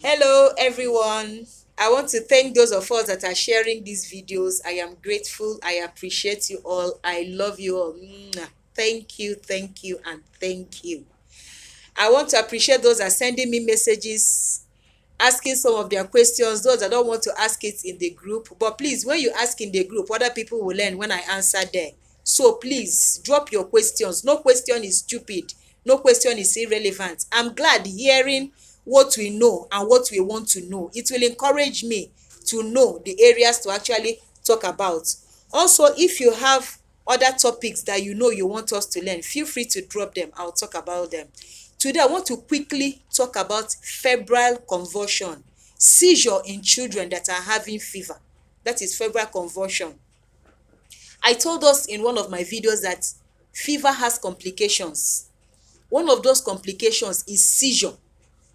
Hello everyone. I want to thank those of us that are sharing these videos. I am grateful. I appreciate you all. I love you all. Mwah. Thank you, and thank you. I want to appreciate those that are sending me messages, asking some of their questions, those that don't want to ask it in the group. But please, when you ask in the group, other people will learn when I answer there. So please drop your questions. No question is stupid. No question is irrelevant. I'm glad hearing what we know and what we want to know. It will encourage me to know the areas to actually talk about. Also, if you have other topics that you know you want us to learn, feel free to drop them. I'll talk about them. Today, I want to quickly talk about febrile convulsion, seizure in children that are having fever. That is febrile convulsion. I told us in one of my videos that fever has complications. One of those complications is seizure,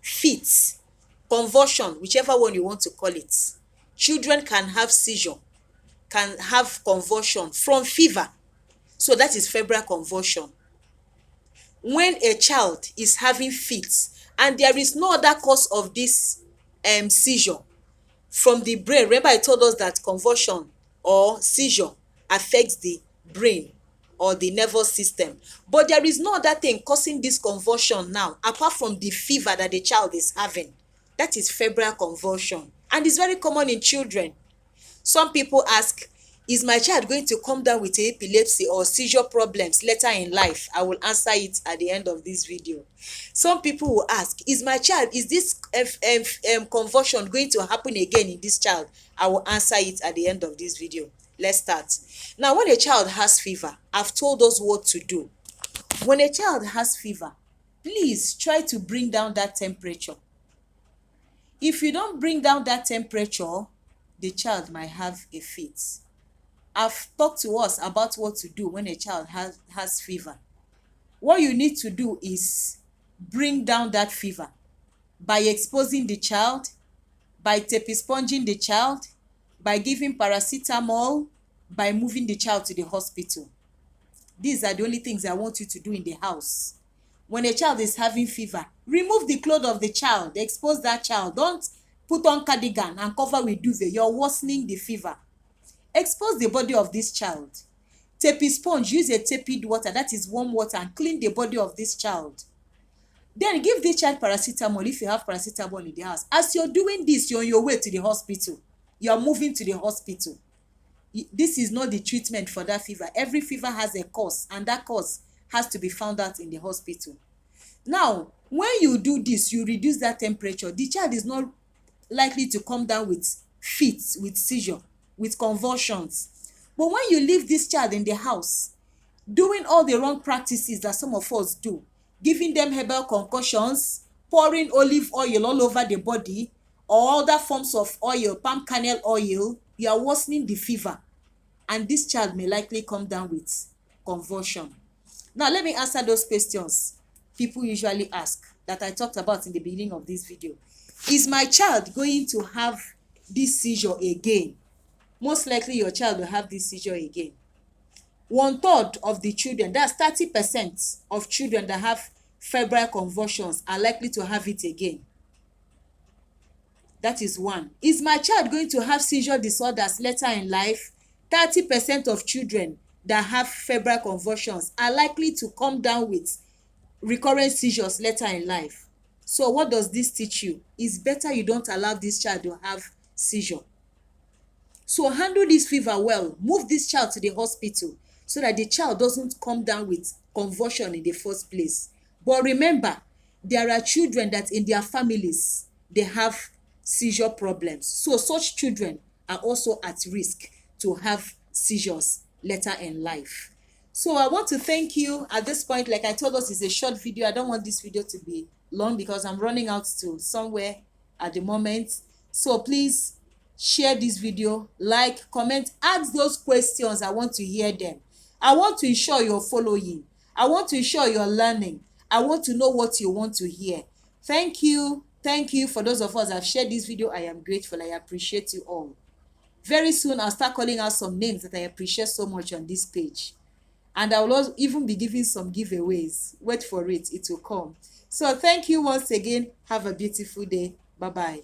fit, convulsion, whichever one you want to call it. Children can have seizure, can have convulsion from fever. So that is febrile convulsion. When a child is having fits and there is no other cause of this seizure from the brain. Remember I told us that convulsion or seizure affects the brain or the nervous system, but there is no other thing causing this convulsion now apart from the fever that the child is having. That is febrile convulsion, and it's very common in children. Some people ask, is my child going to come down with epilepsy or seizure problems later in life? I will answer it at the end of this video. Some people will ask, is this convulsion going to happen again in this child? I will answer it at the end of this video. Let's start. Now, when a child has fever, I've told us what to do. When a child has fever, please try to bring down that temperature. If you don't bring down that temperature, the child might have a fit. I've talked to us about what to do when a child has fever. What you need to do is bring down that fever by exposing the child, by tepesponging the child, by giving paracetamol, by moving the child to the hospital. These are the only things I want you to do in the house. When a child is having fever, remove the clothes of the child, expose that child. Don't put on cardigan and cover with duvet. You're worsening the fever. Expose the body of this child. Tepesponge, use a tepid water, that is warm water, and clean the body of this child. Then give the child paracetamol if you have paracetamol in the house. As you're doing this, you're on your way to the hospital. You're moving to the hospital. This is not the treatment for that fever. Every fever has a cause, and that cause has to be found out in the hospital. Now, when you do this, you reduce that temperature. The child is not likely to come down with fits, with seizure, with convulsions. But when you leave this child in the house, doing all the wrong practices that some of us do, giving them herbal concoctions, pouring olive oil all over the body, or other forms of oil, palm kernel oil, you are worsening the fever, and this child may likely come down with convulsion. Now, let me answer those questions people usually ask that I talked about in the beginning of this video. Is my child going to have this seizure again? Most likely your child will have this seizure again. 1/3 of the children, that's 30% of children that have febrile convulsions are likely to have it again. That is one. Is my child going to have seizure disorders later in life? 30% of children that have febrile convulsions are likely to come down with recurrent seizures later in life. So what does this teach you? It's better you don't allow this child to have seizure. So handle this fever well. Move this child to the hospital so that the child doesn't come down with convulsion in the first place. But remember, there are children that in their families, they have seizure problems. So such children are also at risk to have seizures later in life. So I want to thank you at this point. Like I told us, it's a short video. I don't want this video to be long because I'm running out to somewhere at the moment. So please share this video, like, comment, ask those questions. I want to hear them. I want to ensure you're following. I want to ensure you're learning. I want to know what you want to hear. Thank you for those of us that have shared this video. I am grateful. I appreciate you all. Very soon I'll start calling out some names that I appreciate so much on this page, and I will also even be giving some giveaways. Wait for it, it will come. So thank you once again. Have a beautiful day. Bye bye.